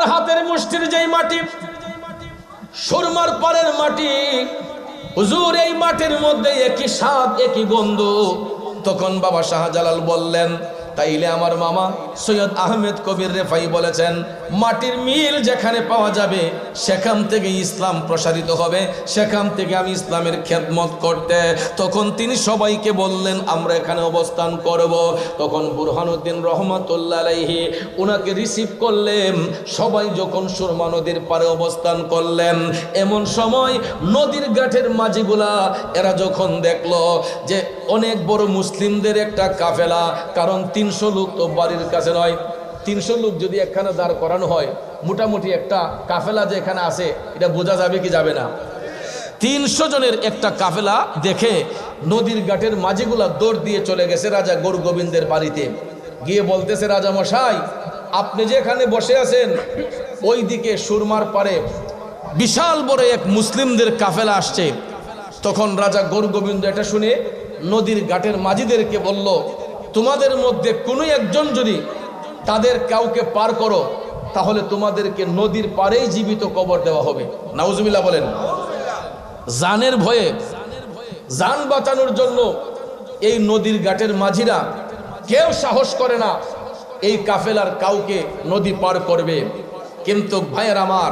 হাতের মুষ্টির যেই মাটি, সুরমার পাড়ের মাটি, হুজুর এই মাটির মধ্যে একই স্বাদ একই গন্ধ। তখন বাবা শাহজালাল বললেন, তাইলে আমার মামা সৈয়দ আহমেদ কবির রেফাই বলেছেন, মাটির মিল যেখানে পাওয়া যাবে সেখান থেকে ইসলাম প্রসারিত হবে, সেখান থেকে আমি ইসলামের খেদমত করতে। তখন তিনি সবাইকে বললেন আমরা এখানে অবস্থান করব। তখন বুরহানুদ্দিন রহমাতুল্লাহ আলাইহি ওনাকে রিসিভ করলেন। সবাই যখন সুরমা নদীর পাড়ে অবস্থান করলেন, এমন সময় নদীর ঘাটের মাঝিগুলা এরা যখন দেখলো যে অনেক বড় মুসলিমদের একটা কাফেলা, কারণ 300 লোক তো বাড়ির কাছে নয়, 300 লোক যদি একখানে দাঁড় করানো হয়, মোটামুটি একটা কাফেলা যে এখানে আছে এটা বোঝা যাবে কি যাবে না? 300 জনের একটা কাফেলা দেখে নদীর ঘাটের মাঝিগুলা দৌড় দিয়ে চলে গেছে রাজা গৌর গোবিন্দের বাড়িতে। গিয়ে বলতেছে, রাজা মশাই আপনি যে এখানে বসে আছেন, ওই দিকে সুরমার পারে বিশাল বড় এক মুসলিমদের কাফেলা আসছে। তখন রাজা গৌর গোবিন্দ এটা শুনে নদীর ঘাটের মাঝিদেরকে বলল, তোমাদের মধ্যে কোনো একজন যদি তাদের কাউকে পার করো, তাহলে তোমাদেরকে নদীর পাড়েই জীবিত কবর দেওয়া হবে। নাউজুবিল্লাহ বলেন। জানের ভয়ে, জান বাঁচানোর জন্য এই নদীর ঘাটের মাঝিরা কেউ সাহস করে না এই কাফেলার কাউকে নদী পার করবে। কিন্তু ভাইয়ের আমার,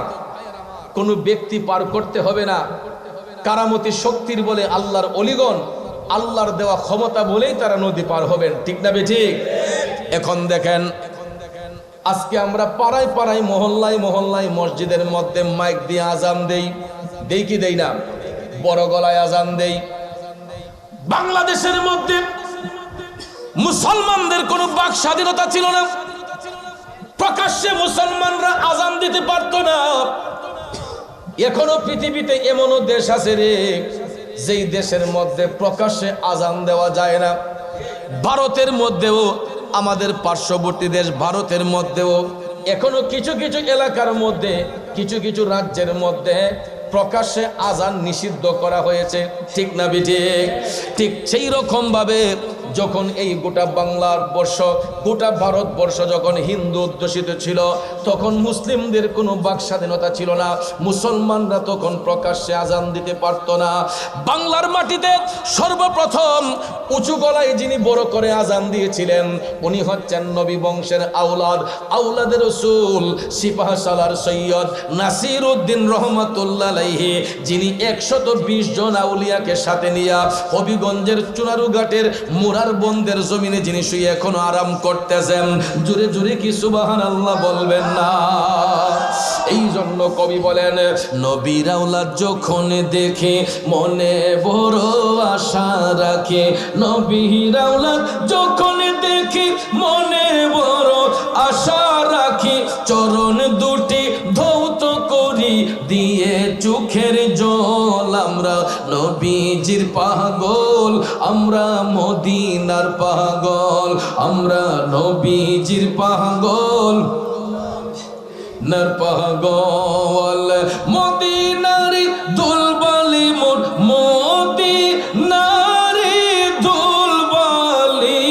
কোনো ব্যক্তি পার করতে হবে না, কারামতি শক্তির বলে আল্লাহর অলিগণ, আল্লাহর দেওয়া ক্ষমতা বলেই তারা নদী পার হবেন। ঠিক না বেঠিক? এখন দেখেন, আজকে আমরা পাড়ায় পাড়ায় মহল্লায় মহল্লায় মসজিদের মধ্যে মাইক দিয়ে আজান দেই কি দেই না? বড় গলায় আজান দেই। বাংলাদেশের মধ্যে মুসলমানদের কোনো বাক স্বাধীনতা ছিল না, প্রকাশ্যে মুসলমানরা আজান দিতে পারত না। এখনো পৃথিবীতে এমনও দেশ আছে রে, যেই দেশের মধ্যে প্রকাশ্যে আজান দেওয়া যায় না। ভারতের মধ্যেও, আমাদের পার্শ্ববর্তী দেশ ভারতের মধ্যেও এখনো কিছু কিছু এলাকার মধ্যে, কিছু কিছু রাজ্যের মধ্যে প্রকাশ্যে আজান নিষিদ্ধ করা হয়েছে। ঠিক না বিঠিক? ঠিক সেই রকম ভাবে যখন এই গোটা বাংলার বর্ষ, গোটা ভারতবর্ষ যখন হিন্দু অধ্যুষিত ছিল, তখন মুসলিমদের কোনো বাক স্বাধীনতা ছিল না। মুসলমানরা তখন প্রকাশ্যে আজান দিতে পারত না। বাংলার মাটিতে সর্বপ্রথম উঁচু গলায় যিনি বড় করে আজান দিয়েছিলেন, উনি হচ্ছেন নবী বংশের আউলাদের রাসূল সিপাহসালার সৈয়দ নাসির উদ্দিন রহমাতুল্লাহ আলাইহি, যিনি 120 জন আউলিয়াকে সাথে নিয়ে হবিগঞ্জের চুনারুঘাটের মুরার বন্দের জমিনে যিনি শুয়ে এখনো আরাম করতেছেন। জোরে জোরে কি সুবহানাল্লাহ বলবেন না? এই জন্য কবি বলেন, নবীর আওলাদ যখন দেখে মনে বড় আশা রাখে, নবীর আওলাদ যখন দেখে মনে বড় আশা রাখে, চরণ দুটি ধৌত করি দিয়ে চোখের জল, আমরা নবীজির পাগল, আমরা মদিনার পাগল, আমরা নবীজির পাগল, নার পাগল, মদিনারি দুলবালি মোর, মদিনারি দুলবালি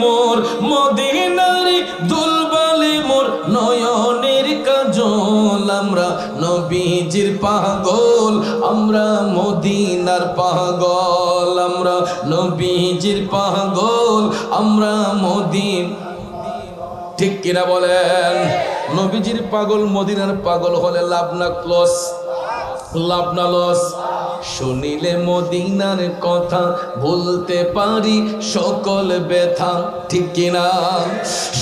মোর, মদিনারি দুলবালি মোর, নয়নের কাজল, আমরা নবীজির পাগল, আমরা মদিনার পাগল, আমরা নবীজির পাগল, আমরা মদিন। ঠিক কিনা বলেন? নবীজির পাগল মদিনার পাগল হলে লাভ না লস? লাভ না লস? শুনিলে মদিনার কথা বলতে পারি সকল ব্যথা। ঠিক কিনা?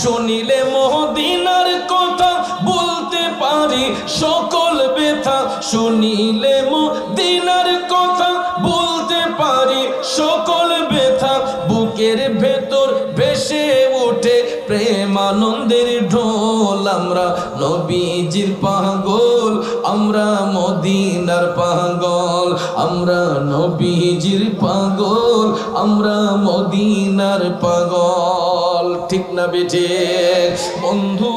শুনিলে মদিনার কথা বলতে পারি সকল ব্যথা, শুনিলে মদিনার কথা বলতে পারি সকল ব্যথা, বুকের ভেতর ভেসে ওঠে প্রেমানন্দের ঢোল, আমরা নবীজির পাগল, আমরা মদিনার পাগল, আমরা নবীজির পাগল, আমরা মদিনার পাগল। ঠিক না বেঠে বন্ধু?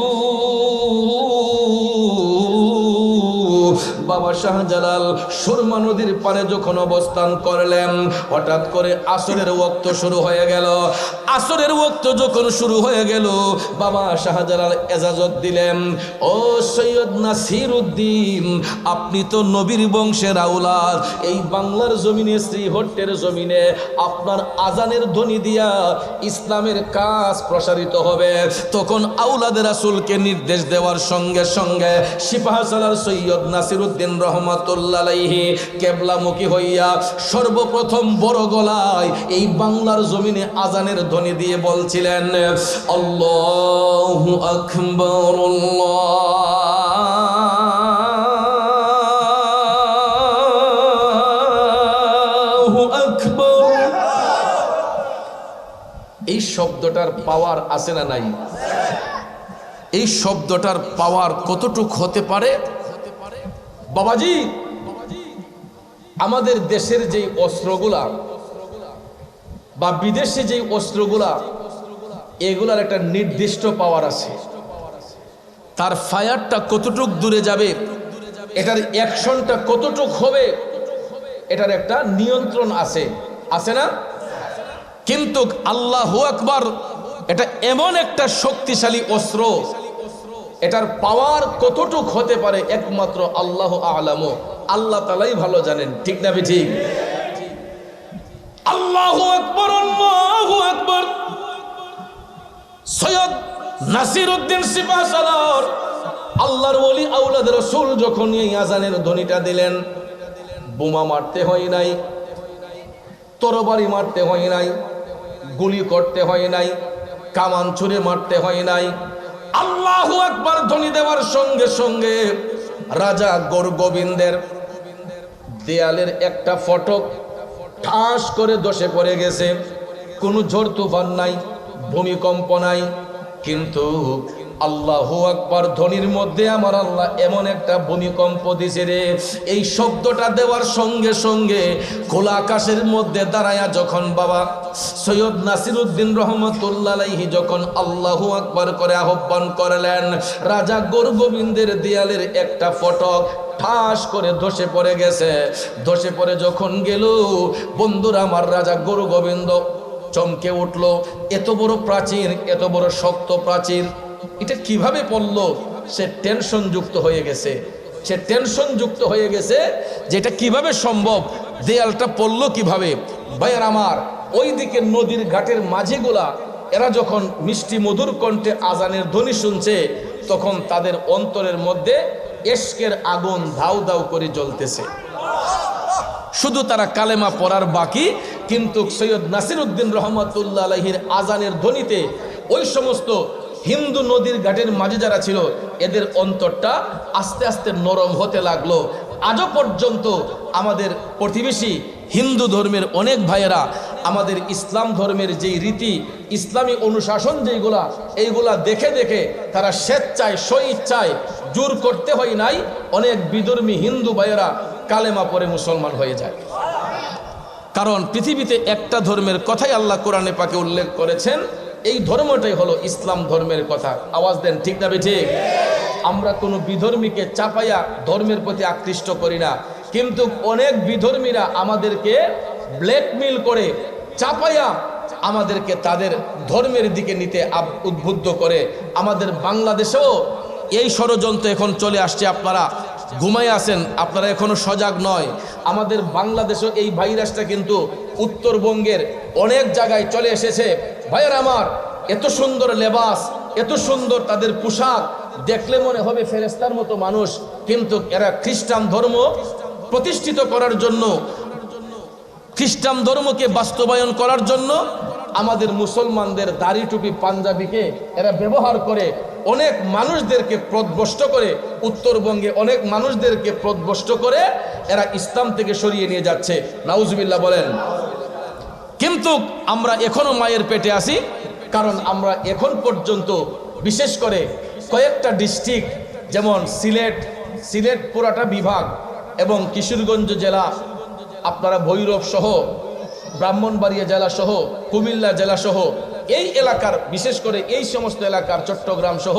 বাবা শাহজালাল সুরমা নদীর পারে যখন অবস্থান করলেন, হঠাৎ করে আসরের ওয়াক্ত শুরু হয়ে গেল। আসরের ওয়াক্ত যখন শুরু হয়ে গেল, বাবা শাহজালাল এজাজত দিলেন, ও সৈয়দ নাসিরউদ্দিন, আপনি তো নবীর বংশের আওলাদ, এই বাংলার জমিনে শ্রীহট্টের জমিনে আপনার আজানের ধ্বনি দিয়া ইসলামের কাজ প্রসারিত হবে। তখন আওলাদের রাসূলকে নির্দেশ দেওয়ার সঙ্গে সঙ্গে সিপাহসালার সৈয়দ নাসিরউদ্দিন রহমাতুল্লাহ আলাইহি কেবলামুখী হইয়া সর্বপ্রথম বড় গলায় এই বাংলার জমিনে আজানের ধ্বনি দিয়ে বলছিলেন, আল্লাহু আকবার, আল্লাহু আকবার। এই শব্দটার পাওয়ার আছে না নাই? এই শব্দটার পাওয়ার কতটুক হতে পারে? বাবাজি, আমাদের দেশের যে অস্ত্রগুলা বা বিদেশে যে অস্ত্রগুলা, এগুলার একটা নির্দিষ্ট পাওয়ার আছে। তার ফায়ারটা কতটুক দূরে যাবে, এটার অ্যাকশনটা কতটুক হবে, এটার একটা নিয়ন্ত্রণ আছে, আছে না? কিন্তু আল্লাহু আকবার এটা এমন একটা শক্তিশালী অস্ত্র, এটার পাওয়ার কতটুক হতে পারে একমাত্র আল্লাহ আ'লামু, আল্লাহ তাআলাই ভালো জানেন, ঠিক না ঠিক? আল্লাহু আকবার, আল্লাহু আকবার। সৈয়দ নাসিরউদ্দিন সিপাহসালার আল্লাহর ওলি আওলাদ রাসূল যখন এই আজানের ধ্বনিটা দিলেন, বোমা মারতে হয় নাই, তরবারি মারতে হয় নাই, গুলি করতে হয় নাই, কামান ছুঁড়ে মারতে হয় নাই। আল্লাহু আকবার ধ্বনি দেওয়ার সঙ্গে সঙ্গে রাজা গৌরগোবিন্দের দেয়ালের একটা ফটক ঠাস করে ধসে পড়ে গেছে। কোনো ঝড় তুফান নাই, ভূমিকম্প নাই, কিন্তু আল্লাহু আকবার ধ্বনির মধ্যে আমার আল্লাহ এমন একটা ভূমিকম্প দিছে রে। এই শব্দটা দেওয়ার সঙ্গে সঙ্গে খোলা আকাশের মধ্যে দাঁড়ায়া যখন বাবা সৈয়দ নাসিরউদ্দিন রহমাতুল্লাহ আলাইহি যখন আল্লাহু আকবার করে আহ্বান করলেন, রাজা গৌরগোবিন্দের দেয়ালের একটা ফটক ঠাস করে ধসে পড়ে গেছে। ধসে পড়ে যখন গেল, বন্ধুরা আমার, রাজা গৌরগোবিন্দ চমকে উঠল। এত বড় প্রাচীর, এত বড় শক্ত প্রাচীর, এটা কিভাবে পড়লো? সে টেনশন যুক্ত হয়ে গেছে, সে টেনশন যুক্ত হয়ে গেছে যে এটা কিভাবে সম্ভব, দেয়ালটা পড়লো কিভাবে। ভাইয়ের আমার, ওই দিকে নদীর ঘাটের মাঝিগুলা এরা যখন মিষ্টি মধুর কণ্ঠে আজানের ধ্বনি শুনছে, তখন তাদের অন্তরের মধ্যে ইশকের আগুন ধাউ ধাউ করে জ্বলতেছে। শুধু তারা কালেমা পড়ার বাকি, কিন্তু সৈয়দ নাসিরউদ্দিন রহমাতুল্লাহ আলাইহির আজানের ধ্বনিতে ওই সমস্ত হিন্দু নদীর ঘাটের মাঝে যারা ছিল, এদের অন্তরটা আস্তে আস্তে নরম হতে লাগলো। আজও পর্যন্ত আমাদের প্রতিবেশী হিন্দু ধর্মের অনেক ভাইয়েরা আমাদের ইসলাম ধর্মের যেই রীতি, ইসলামী অনুশাসন যেইগুলা, এইগুলা দেখে দেখে তারা স্বেচ্ছায় স্বইচ্ছায়, জোর করতে হয় নাই, অনেক বিধর্মী হিন্দু ভাইয়েরা কালেমা পড়ে মুসলমান হয়ে যায়। কারণ পৃথিবীতে একটা ধর্মের কথাই আল্লাহ কোরআনে পাকে উল্লেখ করেছেন, এই ধর্মটাই হলো ইসলাম ধর্মের কথা। আওয়াজ দেন, ঠিক না ঠিক? আমরা কোনো বিধর্মীকে চাপাইয়া ধর্মের প্রতি আকৃষ্ট করি না, কিন্তু অনেক বিধর্মীরা আমাদেরকে ব্ল্যাকমেল করে চাপাইয়া আমাদেরকে তাদের ধর্মের দিকে নিতে উদ্বুদ্ধ করে। আমাদের বাংলাদেশেও এই ষড়যন্ত্র এখন চলে আসছে। আপনারা ঘুমাই আছেন, আপনারা এখনো সজাগ নয়। আমাদের বাংলাদেশেও এই ভাইরাসটা কিন্তু উত্তরবঙ্গের অনেক জায়গায় চলে এসেছে। ভাইয়ের আমার, এত সুন্দর লেবাস, এত সুন্দর তাদের পোশাক, দেখলে মনে হবে ফেরেশতার মতো মানুষ, কিন্তু এরা খ্রিস্টান ধর্ম প্রতিষ্ঠিত করার জন্য, খ্রিস্টান ধর্মকে বাস্তবায়ন করার জন্য আমাদের মুসলমানদের দাড়ি টুপি পাঞ্জাবিকে এরা ব্যবহার করে অনেক মানুষদেরকে পথভ্রষ্ট করে, উত্তরবঙ্গে অনেক মানুষদেরকে পথভ্রষ্ট করে এরা ইসলাম থেকে সরিয়ে নিয়ে যাচ্ছে। নাউজুবিল্লাহ বলেন। কিন্তু আমরা এখনো মায়ের পেটে আছি, কারণ আমরা এখন পর্যন্ত বিশেষ করে কয়েকটা ডিস্ট্রিক্ট, যেমন সিলেট পুরাটা বিভাগ এবং কিশোরগঞ্জ জেলা, আপনারা ভৈরব সহ, ব্রাহ্মণবাড়িয়া জেলা সহ, কুমিল্লা জেলা সহ, এই এলাকার, বিশেষ করে এই সমস্ত এলাকার, চট্টগ্রাম সহ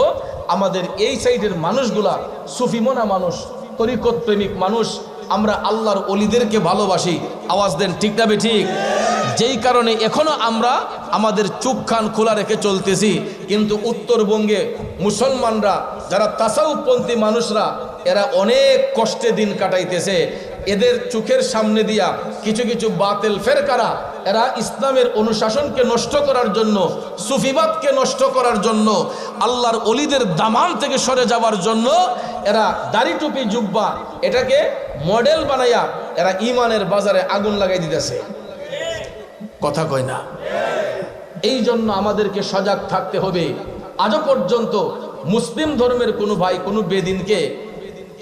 আমাদের এই সাইডের মানুষগুলা সুফিমনা মানুষ, তরিকত প্রেমিক মানুষ, আমরা আল্লাহর ওলিদেরকে ভালোবাসি। আওয়াজ দেন ঠিক না বেঠিক? যেই কারণে এখনো আমরা আমাদের চোখ কান খোলা রেখে চলতেছি। কিন্তু উত্তরবঙ্গে মুসলমানরা যারা তাসাউফপন্থী মানুষরা, এরা অনেক কষ্টে দিন কাটাইতেছে। এদের চোখের সামনে দিয়া কিছু কিছু বাতিল ফেরকারা, এরা ইসলামের অনুশাসনকে নষ্ট করার জন্য, সুফিবাদকে নষ্ট করার জন্য, আল্লাহর ওলিদের দামান থেকে সরে যাওয়ার জন্য এরা দাড়ি টুপি জুব্বা এটাকে মডেল বানাইয়া এরা ইমানের বাজারে আগুন লাগাই দিতেছে। কথা কয় না? এই জন্য আমাদেরকে সজাগ থাকতে হবে। আজও পর্যন্ত মুসলিম ধর্মের কোনো ভাই কোনো বেদিনকে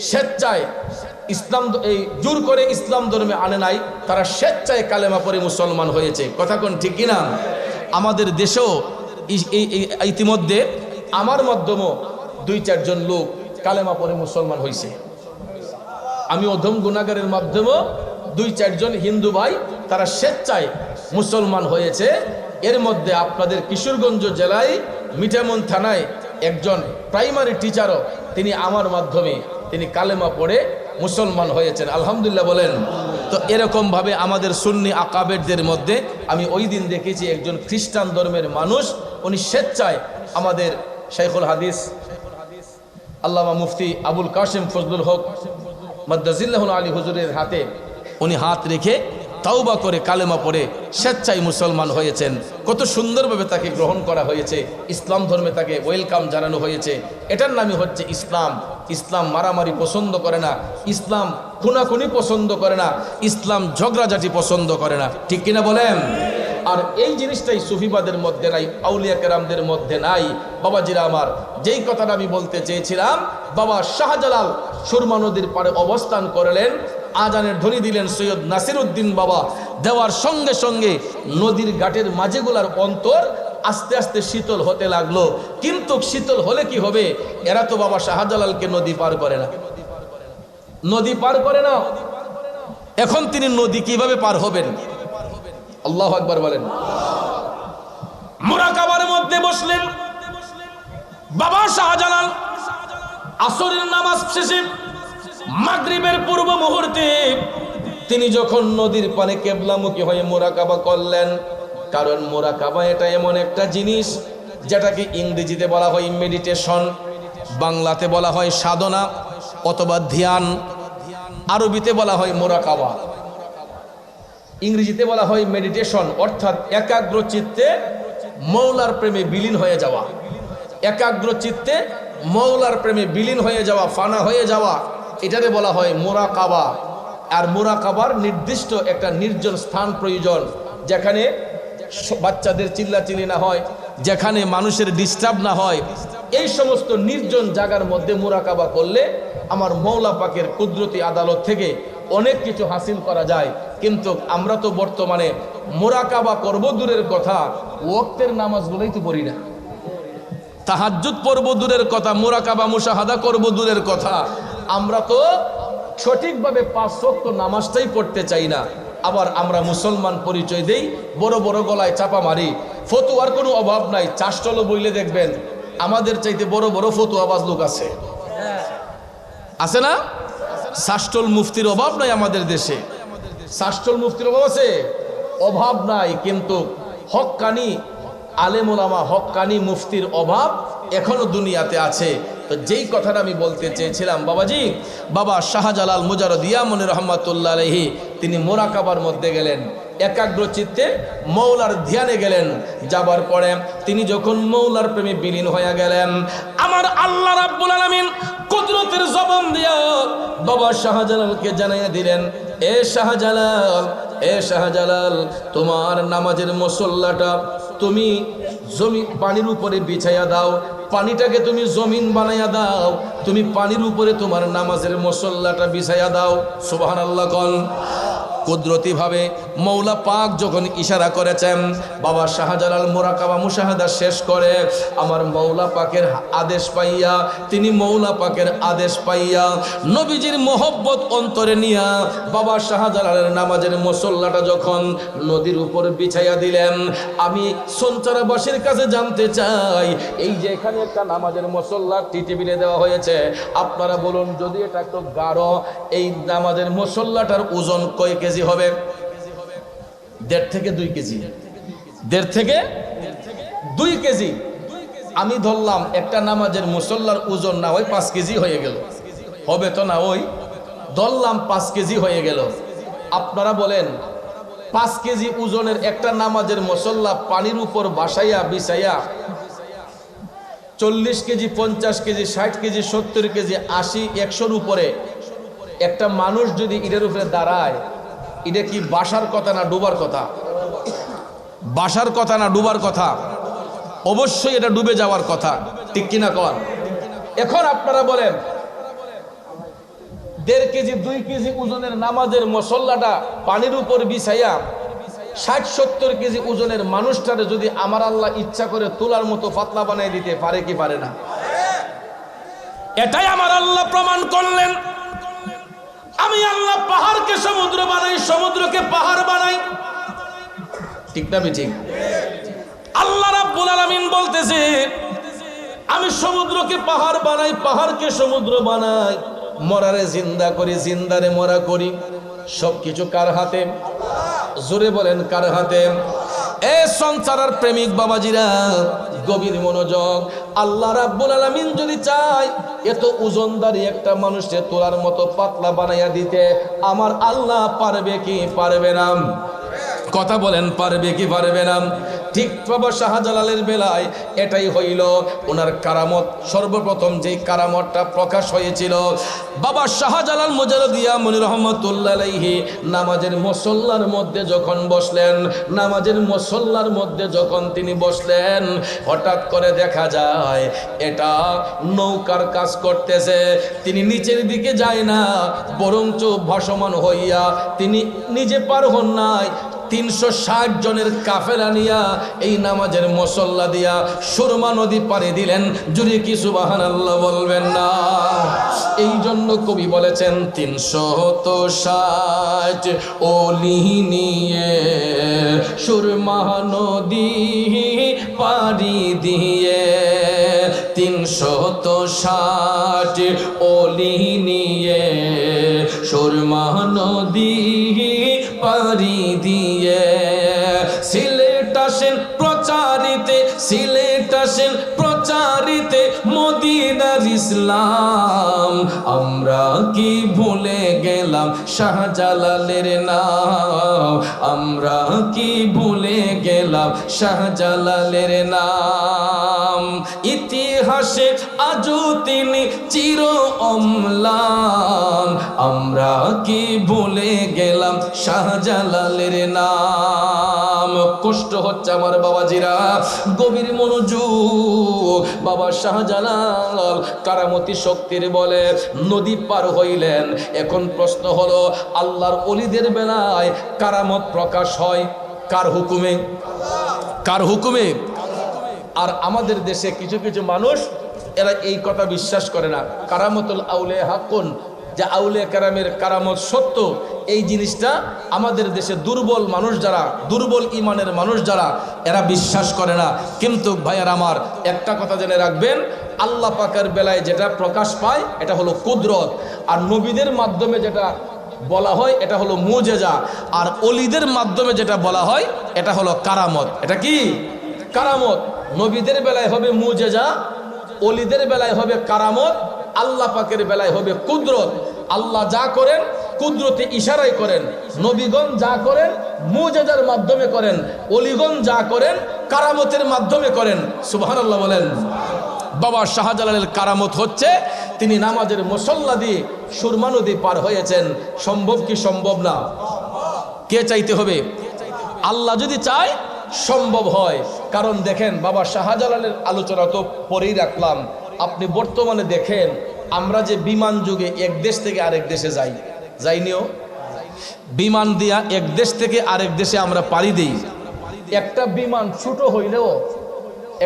স্বেচ্ছায় ইসলাম এই জোর করে ইসলাম ধর্মে আনে নাই, তারা স্বেচ্ছায় কালেমা পড়ে মুসলমান হয়েছে। কথা কোন ঠিক কিনা? আমাদের দেশেও ইতিমধ্যে আমার মাধ্যমেও 2-4 জন লোক কালেমা পড়ে মুসলমান হয়েছে। আমি অধম গুনাহগারের মাধ্যমেও 2-4 জন হিন্দু ভাই তারা স্বেচ্ছায় মুসলমান হয়েছে। এর মধ্যে আপনাদের কিশোরগঞ্জ জেলায় মিঠামন থানায় একজন প্রাইমারি টিচারও তিনি আমার মাধ্যমে তিনি কালেমা পড়ে মুসলমান হয়েছেন। আলহামদুলিল্লাহ বলেন। তো এরকমভাবে আমাদের সুন্নি আকাবেরদের মধ্যে আমি ওই দিন দেখেছি একজন খ্রিস্টান ধর্মের মানুষ, উনি স্বেচ্ছায় আমাদের শাইখুল হাদিস আল্লামা মুফতি আবুল কাসেম ফজলুল হক মাদ্দাজিল্লাহুল আলী হুজুরের হাতে উনি হাত রেখে তাওবা করে কালেমা পড়ে স্বেচ্ছায় মুসলমান হয়েছেন। কত সুন্দরভাবে তাকে গ্রহণ করা হয়েছে, ইসলাম ধর্মে তাকে ওয়েলকাম জানানো হয়েছে। এটার নামই হচ্ছে ইসলাম। ইসলাম মারামারি পছন্দ করে না, ইসলাম খুনাখুনি পছন্দ করে না, ইসলাম ঝগড়াঝাটি পছন্দ করে না। ঠিক কিনা বলেন? আর এই জিনিসটাই সুফিবাদের মধ্যে নাই, আউলিয়া কেরামদের মধ্যে নাই। বাবাজিরা আমার, যেই কথাটা আমি বলতে চেয়েছিলাম, বাবা শাহজালাল সুরমা নদীর পাড়ে অবস্থান করলেন, আজানের ধ্বনি দিলেন সৈয়দ নাসিরউদ্দিন বাবা। দেওয়ার সঙ্গে সঙ্গে নদীর ঘাটের মাঝেগুলার অন্তর আস্তে আস্তে শীতল হতে লাগলো। কিন্তু শীতল হলে কি হবে? এরা তো বাবা শাহজালালকে নদী পার করে না, নদী পার করে না। এখন তিনি নদী কিভাবে পার হবেন? আল্লাহু আকবার বলেন। মুরাকাবার মধ্যে বসলেন বাবা শাহজালাল। আসরের নামাজ শেষে মাগরিবের পূর্ব মুহূর্তে তিনি যখন নদীর পানে কেবলামুখী হয়ে মুরাকাবা করলেন, কারণ মুরাকাবা এটা এমন একটা জিনিস যেটাকে ইংরেজিতে বলা হয় মেডিটেশন, বাংলাতে বলা হয় সাধনা অথবা ধ্যান, আরবিতে বলা হয় মুরাকাবা, ইংরেজিতে বলা হয় মেডিটেশন, অর্থাৎ একাগ্র চিত্তে মৌলার প্রেমে বিলীন হয়ে যাওয়া। একাগ্র চিত্তে মৌলার প্রেমে বিলীন হয়ে যাওয়া, ফানা হয়ে যাওয়া, এটারে বলা হয় মুরাকাবা। আর মুরাকাবার নির্দিষ্ট একটা নির্জন স্থান প্রয়োজন, যেখানে বাচ্চাদের চিল্লাচিল্লি না হয়, যেখানে মানুষের ডিস্টার্ব না হয়। এই সমস্ত নির্জন জায়গার মধ্যে মুরাকাবা করলে আমার মৌলা পাকের কুদরতি আদালত থেকে অনেক কিছু হাসিল করা যায়। কিন্তু আমরা তো বর্তমানে মুরাকাবা করব দূরের কথা, ওয়াক্তের নামাজগুলোই তো পড়ি না। তাহাজ্জুদ পড়ব দূরের কথা, মুরাকাবা মুশাহাদা করব দূরের কথা। আমরা তো সঠিকভাবে 5 ওয়াক্ত নামাজটাই পড়তে চাই না। আবার আমরা মুসলমান পরিচয় দেই, বড় বড় গলায় চাপা মারি। ফতুয়ার কোনো অভাব নাই, চাষটলো বইলে দেখবেন আমাদের চাইতে বড় বড় ফতুয়াবাজ লোক আছে, আছে না? শাসটল মুফতির অভাব নাই আমাদের দেশে, শাসটল মুফতির অভাব আছে? অভাব নাই। কিন্তু হক্কানি আলেম ওলামা, হক্কানি মুফতির অভাব এখনো দুনিয়াতে আছে। তো যেই কথাটা আমি বলতে চেয়েছিলাম, বাবাজি, বাবা শাহজালাল মুজাররদ ইয়ামনি রহমাতুল্লাহ আলাইহি তিনি মুরাকাবার মধ্যে গেলেন, একাগ্র চিত্তে মৌলার ধ্যানে গেলেন। যাবার পরে তিনি যখন মৌলার প্রেমে বিলীন হয়ে গেলেন, আমার আল্লাহ রাব্বুল আলামিন কুদরতের জবান দিয়া বাবা শাহজালালকে জানিয়ে দিলেন, এ শাহজালাল, এ শাহজালাল, তোমার নামাজের মুসল্লাটা তুমি পানির উপরে বিছাইয়া দাও, পানিটাকে তুমি জমিন বানাইয়া দাও, তুমি পানির উপরে তোমার নামাজের মুসল্লাটা বিছাইয়া দাও। সুবহানাল্লাহ। কল কুদরতিভাবে মৌলা পাক যখন ইশারা করেছেন, বাবা শাহজালাল মুরাকাবা মুশাহাদা শেষ করে আমার মৌলা পাকের আদেশ পাইয়া, তিনি মৌলা পাকের আদেশ পাইয়া নবীজির মোহব্বত অন্তরে নিয়া বাবা শাহজালালের নামাজের মুসল্লাটা যখন নদীর উপর বিছাইয়া দিলেন, আমি সঞ্চারাবাসীর কাছে জানতে চাই, এই যে এখানে একটা নামাজের মুসল্লা টেবিলে দেওয়া হয়েছে, আপনারা বলুন যদি এটা একটু গাঢ়, এই নামাজের মুসল্লাটার ওজন কয় কেজি হবে? 1.5 থেকে 2 কেজি। 1.5 থেকে 2 কেজি। আমি ধরলাম একটা নামাজের মুসল্লার ওজন না হয় 5 কেজি হয়ে গেল, হবে তো না? ওই ধরলাম 5 কেজি হয়ে গেল। আপনারা বলেন 5 কেজি ওজনের একটা নামাজের মুসল্লা পানির উপর বাসাইয়া বিছাইয়া 40 কেজি, 50 কেজি, 60 কেজি, 70 কেজি, 80, 100-র উপরে একটা মানুষ যদি এটার উপরে দাঁড়ায়, এটা কি বাসার কথা না ডুবার কথা? বাসার কথা না ডুবার কথা? অবশ্যই এটা ডুবে যাওয়ার কথা, ঠিক কিনা কন? এখন আপনারা বলেন 1.5 কেজি 2 কেজি ওজনের নামাজের মুসল্লাটা পানির উপর বিছাইয়া 60-70 কেজি ওজনের মানুষটারে যদি আমার আল্লাহ ইচ্ছা করে তোলার মতো পাতলা বানাই দিতে পারে কি পারে না? এটাই আমার আল্লাহ প্রমাণ করলেন। আমি আল্লাহ পাহাড়কে সমুদ্র বানাই, সমুদ্রকে পাহাড় বানাই, ঠিক না ঠিক? আল্লাহ রাব্বুল আলামিন বলতেছে আমি সমুদ্রকে পাহাড় বানাই, পাহাড়কে সমুদ্র বানাই, মরারে জিন্দা করি, জিন্দারে মরা করি। সবকিছু কার হাতে? জোরে বলেন কার হাতে? এ সংসারের প্রেমিক বাবাজিরা, গভীর মনোযোগ। আল্লাহ রাব্বুল আলামিন যদি চায় এত ওজনদারি একটা মানুষকে তোলার মতো পাতলা বানাইয়া দিতে, আমার আল্লাহ পারবে কি পারবে না? কথা বলেন পারবে কি পারবে না? ঠিক বাবা শাহজালালের বেলায় এটাই হইল। ওনার কারামত, সর্বপ্রথম যেই কারামতটা প্রকাশ হয়েছিল, বাবা শাহজালাল মুজারদিয়া মুনি রহমাতুল্লাহ আলাইহি নামাজের মুসল্লার মধ্যে যখন বসলেন, নামাজের মুসল্লার মধ্যে যখন তিনি বসলেন, হঠাৎ করে দেখা যায় এটা নৌকার কাজ করতেছে। তিনি নিচের দিকে যায় না, বরঞ্চ ভাসমান হইয়া তিনি নিজে পার হন নাই, 360 জনের কাফেলা নিয়া এই নামাজের মুসল্লা দিয়া সুরমা নদী পাড়ি দিলেন। জুড়ে কি সুবহানাল্লাহ বলবেন না? এই জন্য কবি বলেছেন 360 ওলি নিয়ে সুরমা নদী পাড়ি দিয়ে, 360 ওলি নিয়ে সুরমা নদী পাড়ি দিয়ে, সিলেট আসেন প্রচারিতে, সিলেট আসেন প্রচারিতে মদিনার ইসলাম। আমরা কি ভুলে গেলাম শাহজালালের নাম? আমরা কি ভুলে গেলাম শাহজালালের নাম? ইতিহাসে আজও তিনি চির অম্লান। আমরা কি ভুলে গেলাম শাহজালালের নাম? কষ্ট হচ্ছে আমার বাবাজিরা, গভীর মনোযোগ। বাবা শাহজালাল কারামতি শক্তির বলে নদী পার হইলেন। এখন প্রশ্ন হলো, আল্লাহর ওলিদের বেলায় কারামত প্রকাশ হয় কার হুকুমে? কার হুকুমে? আর আমাদের দেশে কিছু কিছু মানুষ এরা এই কথা বিশ্বাস করে না, কারামতুল আউলিয়া হাক্কুন, যে আউলিয়া কেরামের কারামত সত্য। এই জিনিসটা আমাদের দেশে দুর্বল মানুষ যারা, দুর্বল ইমানের মানুষ যারা, এরা বিশ্বাস করে না। কিন্তু ভাইয়ার আমার একটা কথা জেনে রাখবেন, আল্লাহ পাকের বেলায় যেটা প্রকাশ পায় এটা হলো কুদরত, আর নবীদের মাধ্যমে যেটা বলা হয় এটা হলো মুজেজা, আর অলিদের মাধ্যমে যেটা বলা হয় এটা হলো কারামত। এটা কি? কারামত। নবীদের বেলায় হবে মুজেজা, অলিদের বেলায় হবে কারামত, আল্লাহ পাকের বেলায় হবে কুদরত। আল্লাহ যা করেন কুদরতে ইশারায় করেন, নবীগণ যা করেন মুজেজার মাধ্যমে করেন, অলিগণ যা করেন কারামতের মাধ্যমে করেন। সুবহানাল্লাহ বলেন। বাবা শাহজালালের কারামত হচ্ছে তিনি নামাজের মুসল্লা দিয়ে সুরমা নদী পার হয়েছেন। সম্ভব কি সম্ভব না? কে চাইতে হবে? আল্লাহ যদি চায় সম্ভব হয়। কারণ দেখেন, বাবা শাহজালালের আলোচনা তো পরেই রাখলাম, আপনি বর্তমানে দেখেন আমরা যে বিমান যুগে এক দেশ থেকে আরেক দেশে যাইনিও, বিমান দিয়া এক দেশ থেকে আরেক দেশে আমরা পাড়ি দিই, একটা বিমান ছোট হইলেও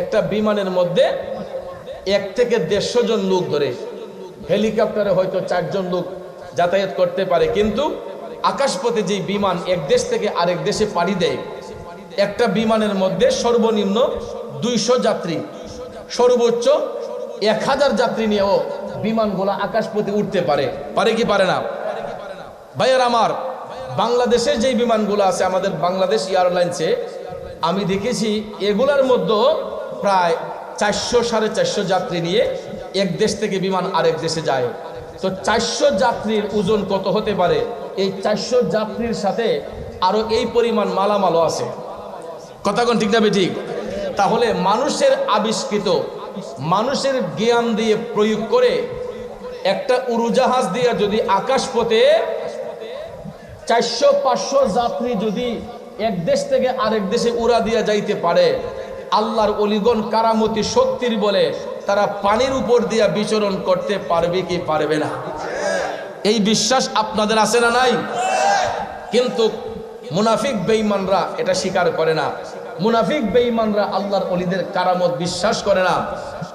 একটা বিমানের মধ্যে 1 থেকে 150 জন লোক ধরে, হেলিকপ্টারে হয়তো 4 জন লোক যাতায়াত করতে পারে, কিন্তু আকাশপথে যে বিমান এক দেশ থেকে আরেক দেশে পাড়ি দেয়, একটা বিমানের মধ্যে সর্বনিম্ন 200 যাত্রী, সর্বোচ্চ 1000 যাত্রী নিয়েও বিমানগুলো আকাশপথে উঠতে পারে, পারে কি পারে না? ভাইয়ার আমার, বাংলাদেশের যেই বিমানগুলো আছে আমাদের বাংলাদেশ এয়ারলাইন্সে, আমি দেখেছি এগুলার মধ্যে প্রায় 400-450 যাত্রী নিয়ে এক দেশ থেকে বিমান আরেক দেশে যায়। তো 400 যাত্রীর ওজন কত হতে পারে? এই 400 যাত্রীর সাথে আরো এই পরিমাণ মালামালও আছে। কথা কোন ঠিক না বেঠিক? তাহলে মানুষের আবিষ্কৃত, মানুষের জ্ঞান দিয়ে প্রয়োগ করে একটা উড়োজাহাজ দিয়ে যদি আকাশপথে 400-500 যাত্রী যদি এক দেশ থেকে আরেক দেশে উড়া দিয়া যাইতে পারে, আল্লাহর ওলিগণ কারামতি শক্তির বলে তারা পানির উপর দিয়া বিচরণ করতে পারবে কি পারবে না? এই বিশ্বাস আপনাদের আছে না নাই? কিন্তু মুনাফিক বেঈমানরা এটা স্বীকার করে না। মুনাফিক বেঈমানরা আল্লাহর ওলিদের কারামত বিশ্বাস করে না।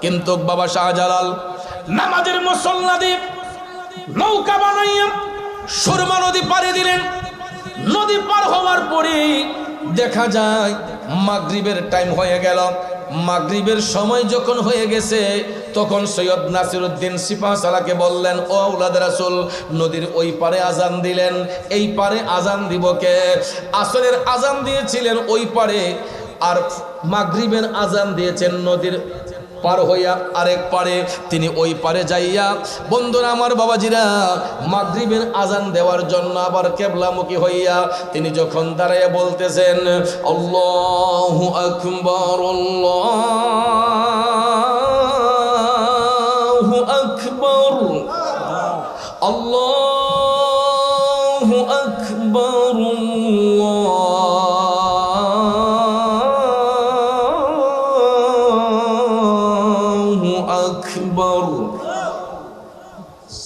কিন্তু বাবা শাহজালাল নামাজের মুসল্লা দিয়ে নৌকা বানাইয়া সুরমা নদী পাড়ি দিলেন। নদী পার হওয়ার পরে দেখা যায় মাগরিবের টাইম হয়ে গেল। মাগরিবের সময় যখন হয়ে গেছে তখন সৈয়দ নাসিরউদ্দিন সিপাহসালাকে বললেন, ও আওলাদ রাসূল, নদীর ওই পারে আজান দিলেন, এই পারে আজান দিব কে? আসরের আজান দিয়েছিলেন ওই পারে, আর মাগরিবের আজান দিয়েছেন নদীর পার হইয়া আরেক পারে, তিনি ওই পারে যাইয়া, বন্ধুরা আমার বাবাজিরা, মাগরিবের আজান দেওয়ার জন্য আবার কিবলামুখী হইয়া তিনি যখন দাঁড়াইয়া বলতেছেন, আল্লাহু আকবার, আল্লাহু আকবার, আল্লাহু আকবার,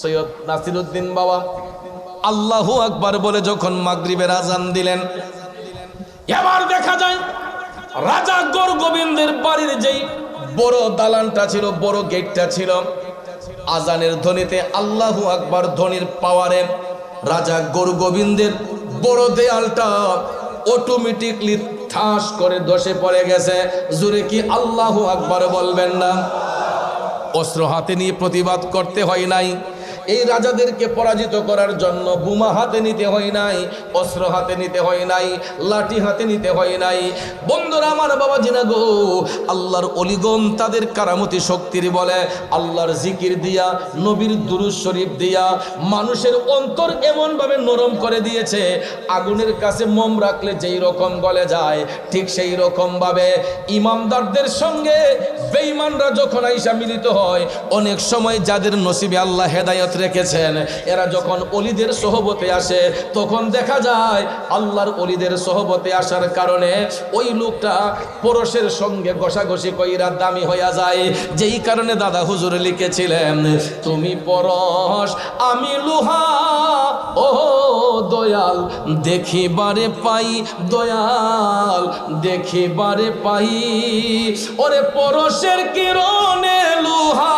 সৈয়দ নাসিরউদ্দিন বাবা আল্লাহু আকবার বলে যখন মাগরিবের আজান দিলেন, এবার দেখা যায় রাজা গৌরগোবিন্দের বাড়ির যেই বড় দালানটা ছিল, বড় গেটটা ছিল, আজানের ধ্বনিতে, আল্লাহু আকবার ধ্বনির পাওয়ারে রাজা গৌরগোবিন্দের বড় দেয়ালটা অটোমেটিকলি ঠাস করে ধসে পড়ে গেছে। জোরে কি আল্লাহু আকবার বলবেন না? অস্ত্র হাতে নিয়ে প্রতিবাদ করতে হয় নাই। এই রাজাদেরকে পরাজিত করার জন্য বোমা হাতে নিতে হয় নাই, অস্ত্র হাতে নিতে হয় নাই, লাঠি হাতে নিতে হয় নাই। বন্ধুরা আমার বাবাজিনা গো, আল্লাহর ওলিগণ তাদের কারামতি শক্তির বলে আল্লাহর জিকির দিয়া, নবীর দুরূদ শরীফ দিয়া মানুষের অন্তর এমনভাবে নরম করে দিয়েছে, আগুনের কাছে মোম রাখলে যেই রকম গলে যায়, ঠিক সেই রকম ভাবে ইমানদারদের সঙ্গে বেঈমানরা যখন আইসা মিলিত হয়, অনেক সময় যাদের নসিবে আল্লাহ হেদায়েত রেখেছেন, এরা যখন ওলিদের সোহবতে আসে তখন দেখা যায় আল্লাহর ওলিদের সোহবতে আসার কারণে ওই লোকটা পরশের সঙ্গে ঘষাঘষি কইরা দামি হইয়া যায়। যেই কারণে দাদা হুজুর লিখেছিলেন, তুমি পরশ আমি লোহা, ও দয়াল দেখিবারে পাই, দয়াল দেখিবারে পাই, ওরে পরশের কিরণে লোহা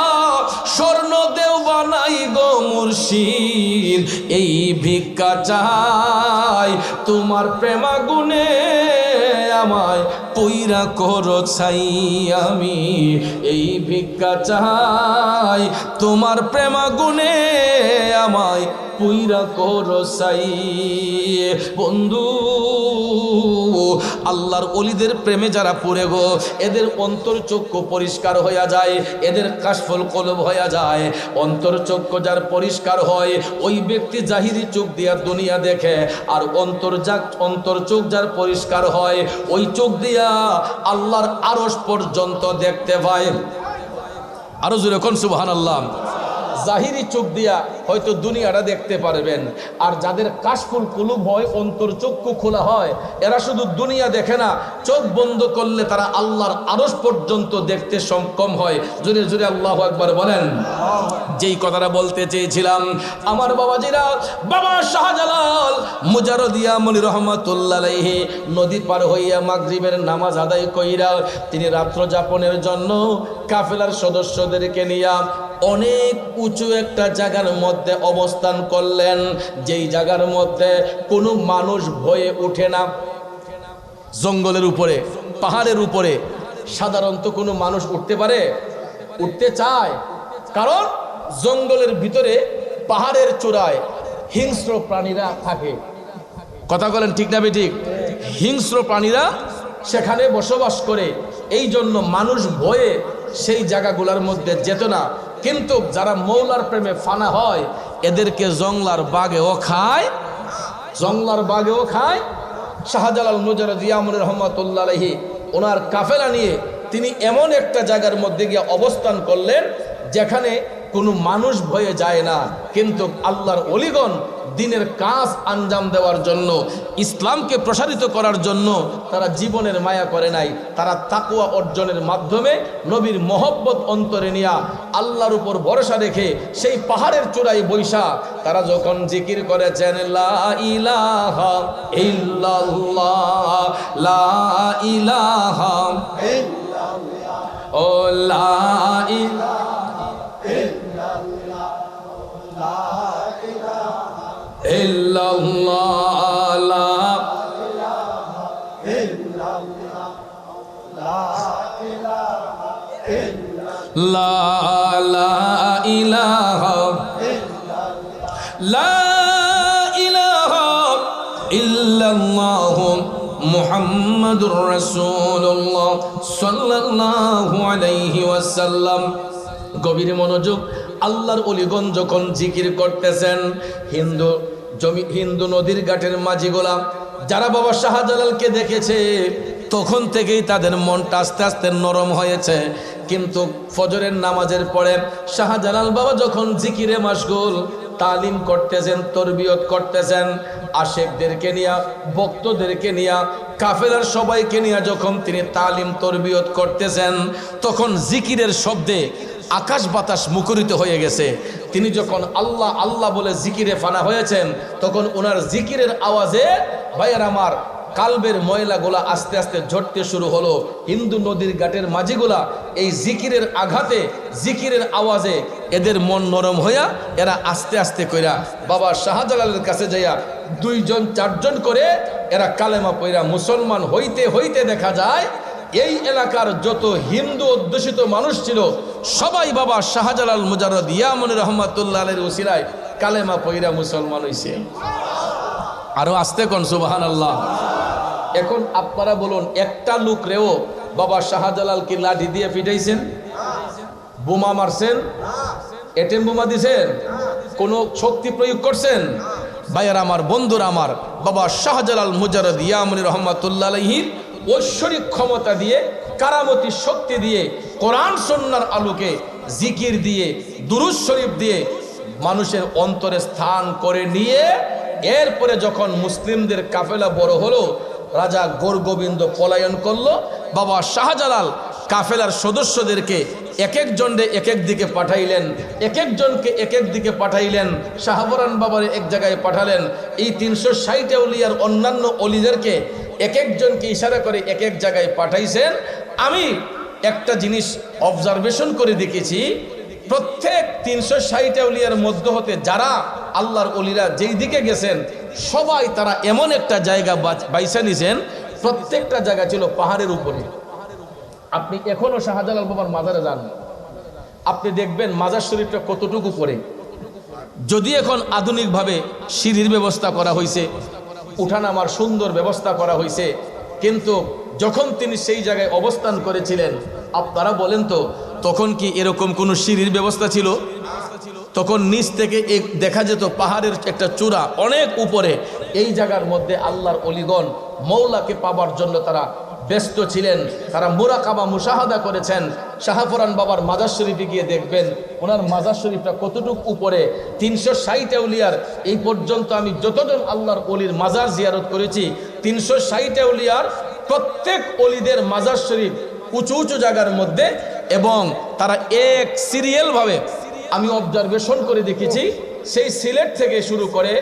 স্বর্ণ দেও বানাই গো মুর্শিদ, এই ভিক্ষা চাই তোমার প্রেমাগুনে আমায় পইরা করো ছাই, আমি এই ভিক্ষা চাই তোমার প্রেমাগুনে আমায় পইরা করো ছাই। বন্ধু, আল্লাহর ওলিদের প্রেমে যারা পড়ে গো, এদের অন্তর চক্ষু পরিষ্কার হইয়া যায়, এদের কাশফুল কলব হইয়া যায়। অন্তর চক্ষু যার পরিষ্কার হয়, ওই ব্যক্তি জাহিরি চোখ দিয়া দুনিয়া দেখে, আর অন্তর চোখ যার পরিষ্কার হয়, ওই চোখ দিয়া আল্লাহর আরশ পর্যন্ত দেখতে পায়। আরো জোরে কোন সুবহানাল্লাহ। জাহিরি চোখ দিয়া হয়তো দুনিয়াটা দেখতে পারবেন, আর যাদের কাশফুল কুলুব হয়, অন্তর্চক্ষু খোলা হয়, এরা শুধু দুনিয়া দেখে না, চোখ বন্ধ করলে তারা আল্লাহর আরশ পর্যন্ত দেখতে সক্ষম হয়। জোরে জোরে আল্লাহু আকবার বলেন। যেই কথাটা বলতে চেয়েছিলাম, আমার বাবাজিরা, বাবা শাহজালাল মুজাররদিয়া মনি রহমাতুল্লাহ আলাইহি নদী পার হইয়া মাগরিবের নামাজ আদায় কইরা তিনি রাত্র যাপনের জন্য কাফেলার সদস্যদেরকে নিয়ে অনেক উঁচু একটা জায়গার মধ্যে অবস্থান করলেন, যেই জায়গার মধ্যে কোনো মানুষ ভয়ে উঠে না। জঙ্গলের উপরে, পাহাড়ের উপরে সাধারণত কোনো মানুষ উঠতে পারে? উঠতে চায়, কারণ জঙ্গলের ভিতরে পাহাড়ের চূড়ায় হিংস্র প্রাণীরা থাকে। কথা বলেন ঠিক না বেঠিক? হিংস্র প্রাণীরা সেখানে বসবাস করে, এই জন্য মানুষ ভয়ে সেই জায়গাগুলোর মধ্যে যেত না। কিন্তু যারা মৌলার প্রেমে ফানা হয়, এদেরকে জংলার বাঘেও খায়, জংলার বাঘেও খায়। শাহজালাল মুজাররদিয়া মনি রহমাতুল্লাহ আলাইহি ওনার কাফেলা নিয়ে তিনি এমন একটা জায়গার মধ্যে গিয়ে অবস্থান করলেন যেখানে কোনো মানুষ ভয়ে যায় না, কিন্তু আল্লাহর ওলিগণ দিনের কাজ আঞ্জাম দেওয়ার জন্য, ইসলামকে প্রসারিত করার জন্য তারা জীবনের মায়া করে নাই। তারা তাকওয়া অর্জনের মাধ্যমে নবীর মহব্বত অন্তরে নিয়া আল্লাহর উপর ভরসা রেখে সেই পাহাড়ের চূড়ায় বৈশা তারা যখন জিকির করেছেন, লা ইলাহা ইল্লাল্লাহ, লা ইলাহা ইল্লাল্লাহ, ও লা ইলাহা ইল্লাল্লাহ, লা ইলাহা ইল্লাল্লাহ, লা ইলাহা ইল্লাল্লাহ, লা ইলাহা ইল্লাল্লাহ, লা ইলাহা ইল্লাল্লাহ, মুহাম্মাদুর রাসূলুল্লাহ সাল্লাল্লাহু আলাইহি ওয়াসাল্লাম। গভীর মনোযোগ। আল্লাহর ওলিগণ যখন জিকির করতেছেন, হিন্দু নদীর ঘাটের মাঝিগুলা যারা বাবা শাহজালালকে দেখেছে, তখন থেকেই তাদের মনটা আস্তে আস্তে নরম হয়েছে। কিন্তু ফজরের নামাজের পরে শাহজালাল বাবা যখন জিকিরে মাশগুল, তালিম করতেছেন, তরবিয়ত করতেছেন, আশেকদেরকে নিয়া, ভক্তদেরকে নিয়া, কাফেলার সবাইকে নিয়ে যখন তিনি তালিম তরবিয়ত করতেছেন, তখন জিকিরের শব্দে আকাশ বাতাস মুখরিত হয়ে গেছে। তিনি যখন আল্লাহ আল্লাহ বলে জিকিরে ফানা হয়েছেন, তখন ওনার জিকিরের আওয়াজে ভাইয়ার আমার কালবের ময়লাগুলা আস্তে আস্তে ঝরতে শুরু হলো। হিন্দু নদীর ঘাটের মাঝিগুলা এই জিকিরের আঘাতে, জিকিরের আওয়াজে এদের মন নরম হইয়া এরা আস্তে আস্তে কইরা বাবা শাহজালালের কাছে যাইয়া 2 জন 4 জন করে এরা কালেমা পইরা মুসলমান হইতে হইতে দেখা যায় এই এলাকার যত হিন্দু অধ্যুষিত মানুষ ছিল সবাই বাবা শাহজালাল মুজাররদিয়া মনি রহমাতুল্লাহ আলাইহির ওসিলায় কালেমা পইরা মুসলমান হইছে। আরো আস্তে কোন সুবহানাল্লাহ। এখন আপনারা বলুন, একটা লোক রেও বাবা শাহজালাল কি লাঠি দিয়ে পিটাইছেন? বোমা মারছেন? এটেম বোমা দিছেন? কোন শক্তি প্রয়োগ করছেন? ভাইয়ার আমার, বন্ধুরা আমার, বাবা শাহজালাল মুজাররদিয়া মনি রহমাতুল্লাহ আলাইহির ঐশ্বরিক ক্ষমতা দিয়ে, কারামতি শক্তি দিয়ে, কোরআন সুন্নাহর আলোকে, জিকির দিয়ে, দুরূদ শরীফ দিয়ে মানুষের অন্তরে স্থান করে নিয়ে এরপরে যখন মুসলিমদের কাফেলা বড় হলো, রাজা গোরগোবিন্দ পলায়ন করলো, বাবা শাহজালাল কাফেলার সদস্যদেরকে এক একজনকে এক এক দিকে পাঠাইলেন, এক একজনকে এক এক দিকে পাঠাইলেন। শাহবরান বাবার এক জায়গায় পাঠালেন। এই 360 আউলিয়ার অন্যান্য অলিদেরকে এক একজনকে ইশারা করে এক এক জায়গায় পাঠাইছেন। আমি একটা জিনিস অবজারভেশন করে দেখেছি, প্রত্যেক 360 আউলিয়ার মধ্য হতে যারা আল্লাহর অলিরা যেই দিকে গেছেন, সবাই তারা এমন একটা জায়গা বাইছে নিছেন, প্রত্যেকটা জায়গা ছিল পাহাড়ের উপরে। আপনি এখনো শাহজালাল বাবার মাজারে যান, আপনি দেখবেন মাজার শরীফটা কতটুকু পড়ে। যদি এখন আধুনিকভাবে সিঁড়ির ব্যবস্থা করা হয়েছে, উঠানামার সুন্দর ব্যবস্থা করা হয়েছে, কিন্তু যখন তিনি সেই জায়গায় অবস্থান করেছিলেন, আপনারা বলেন তো তখন কি এরকম কোনো সিঁড়ির ব্যবস্থা ছিল? তখন নিচ থেকে দেখা যেত পাহাড়ের একটা চূড়া অনেক উপরে। এই জায়গার মধ্যে আল্লাহর অলিগণ মৌলাকে পাবার জন্য তারা ব্যস্ত ছিলেন, তারা মুরাকাবা মুশাহাদা করেছেন। শাহপুরান বাবার মাজার শরীফে গিয়ে দেখবেন ওনার মাজার শরীফটা কতটুক উপরে, 360 আউলিয়ার। এই পর্যন্ত আমি যতজন আল্লাহর অলির মাজার জিয়ারত করেছি, 360 আউলিয়ার প্রত্যেক অলিদের মাজার শরীফ উঁচু উঁচু জায়গার মধ্যে, এবং তারা এক সিরিয়ালভাবে আমি অবজারভেশন করে দেখেছি, সেই সিলেট থেকে শুরু করে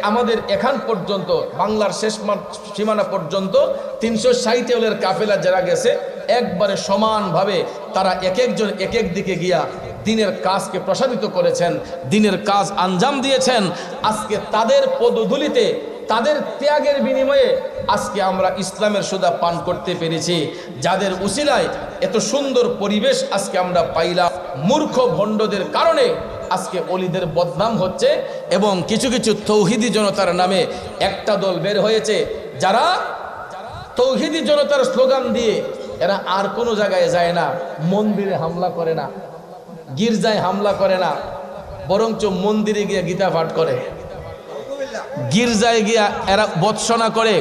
আমাদের এখান পর্যন্ত বাংলার শেষ সীমানা পর্যন্ত 360 আউলিয়ার কাফেলা যারা গেছে একবারে সমানভাবে তারা এক একজন এক এক দিকে গিয়া দিনের কাজকে প্রসারিত করেছেন, দিনের কাজ আঞ্জাম দিয়েছেন। আজকে তাদের পদধূলিতে, তাদের ত্যাগের বিনিময়ে আজকে আমরা ইসলামের সুদা পান করতে পেরেছি, যাদের উসিলায় এত সুন্দর পরিবেশ আজকে আমরা পাইলাম। মূর্খ ভণ্ডদের কারণে আজকে অলিদের বদনাম হচ্ছে, এবং কিছু কিছু তৌহিদি জনতার নামে একটা দল বের হয়েছে, যারা তৌহিদি জনতার স্লোগান দিয়ে এরা আর কোনো জায়গায় যায় না, মন্দিরে হামলা করে না, গির্জায় হামলা করে না, বরঞ্চ মন্দিরে গিয়ে গীতা পাঠ করে, গির্জায় গিয়া এরা বৎসনা করে,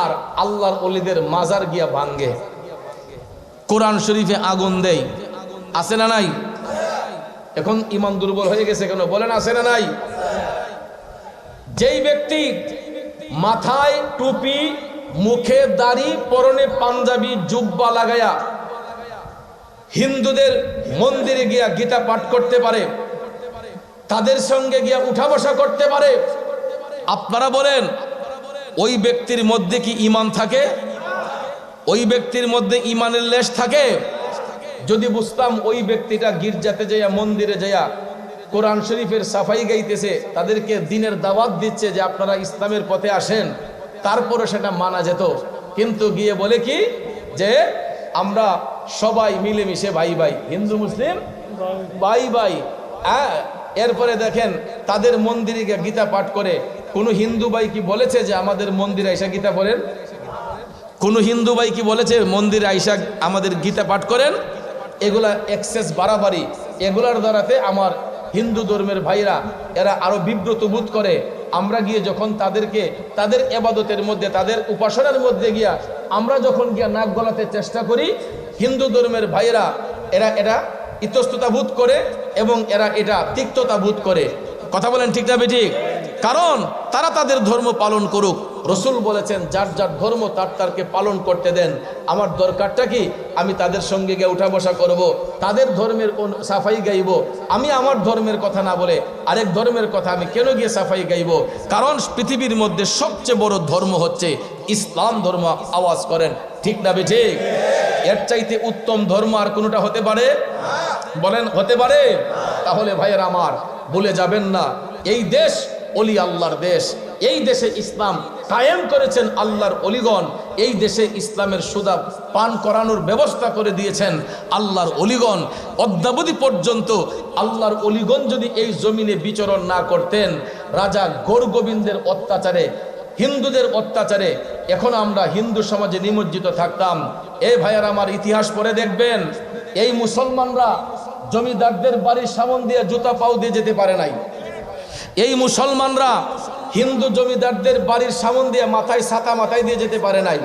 আর আল্লাহর অলিদের মাজার গিয়া ভাঙ্গে, কোরআন শরীফে আগুন দেয়। আছে না নাই? এখন ইমান দুর্বল হয়ে গেছে কেন বলেন? আছে না নাই? যেই ব্যক্তি মাথায় টুপি, মুখে দাড়ি, পরনে পাঞ্জাবি জুব্বা লাগায়া হিন্দুদের মন্দিরে গিয়া গীতা পাঠ করতে পারে, তাদের সঙ্গে গিয়া উঠা বসা করতে পারে, আপনারা বলেন ওই ব্যক্তির মধ্যে কি ঈমান থাকে? ওই ব্যক্তির মধ্যে ঈমানের লেশ থাকে? যদি বুঝতাম ওই ব্যক্তিটা গির্জাতে যাইয়া, মন্দিরে যাইয়া কোরআন শরীফের সাফাই গাইতেছে, তাদেরকে দিনের দাওয়াত দিচ্ছে যে আপনারা ইসলামের পথে আসেন, তারপরে সেটা মানা যেত। কিন্তু গিয়ে বলে কি যে আমরা সবাই মিলেমিশে ভাই ভাই, হিন্দু মুসলিম ভাই ভাই। এরপরে দেখেন তাদের মন্দিরে গিয়ে গীতা পাঠ করে। কোনো হিন্দু ভাই কি বলেছে যে আমাদের মন্দিরে আইসা গীতা পড়েন? কোনো হিন্দু ভাই কি বলেছে মন্দিরে আইসা আমাদের গীতা পাঠ করেন? এগুলা এক্সেস বাড়াবাড়ি, এগুলার দ্বারাতে আমার হিন্দু ধর্মের ভাইরা এরা আরো বিব্রত বোধ করে। আমরা গিয়ে যখন তাদেরকে তাদের এবাদতের মধ্যে, তাদের উপাসনার মধ্যে গিয়া আমরা যখন গিয়া নাক গলাতে চেষ্টা করি, হিন্দু ধর্মের ভাইরা এরা ইতস্ততা বোধ করে এবং এরা এটা তিক্ততা বোধ করে। কথা বলেন ঠিক না বেঠিক? কারণ তারা তাদের ধর্ম পালন করুক। রসুল বলেছেন যার যার ধর্ম তারকে পালন করতে দেন। আমার দরকারটা কি? আমি তাদের সঙ্গে গিয়ে উঠা বসা করব, তাদের ধর্মের সাফাই গাইব। আমি আমার ধর্মের কথা না বলে আরেক ধর্মের কথা আমি কেন গিয়ে সাফাই গাইব? কারণ পৃথিবীর মধ্যে সবচেয়ে বড় ধর্ম হচ্ছে ইসলাম ধর্ম। আওয়াজ করেন ঠিক না বেঠিক? এর চাইতে উত্তম ধর্ম আর কোনোটা হতে পারে? বলেন হতে পারে? তাহলে ভাইয়ের আমার ভুলে যাবেন না, এই দেশ অলি আল্লাহর দেশ। এই দেশে ইসলাম কায়েম করেছেন আল্লাহর অলিগণ। এই দেশে ইসলামের সুদা পান করানোর ব্যবস্থা করে দিয়েছেন আল্লাহর অলিগণ। অদ্যাবধি পর্যন্ত আল্লাহর অলিগণ যদি এই জমিনে বিচরণ না করতেন, রাজা গৌরগোবিন্দের অত্যাচারে, হিন্দুদের অত্যাচারে এখন আমরা হিন্দু সমাজে নিমজ্জিত থাকতাম। এই ভাইয়ার আমার ইতিহাস পড়ে দেখবেন, এই মুসলমানরা জমিদারদের বাড়ির সামন দিয়ে জুতা পাও দিয়ে যেতে পারে নাই। এই মুসলমানরা হিন্দু জমিদারদের বাড়ির সামন দিয়ে মাথায় ছাতা মাথায় দিয়ে যেতে পারে নাই।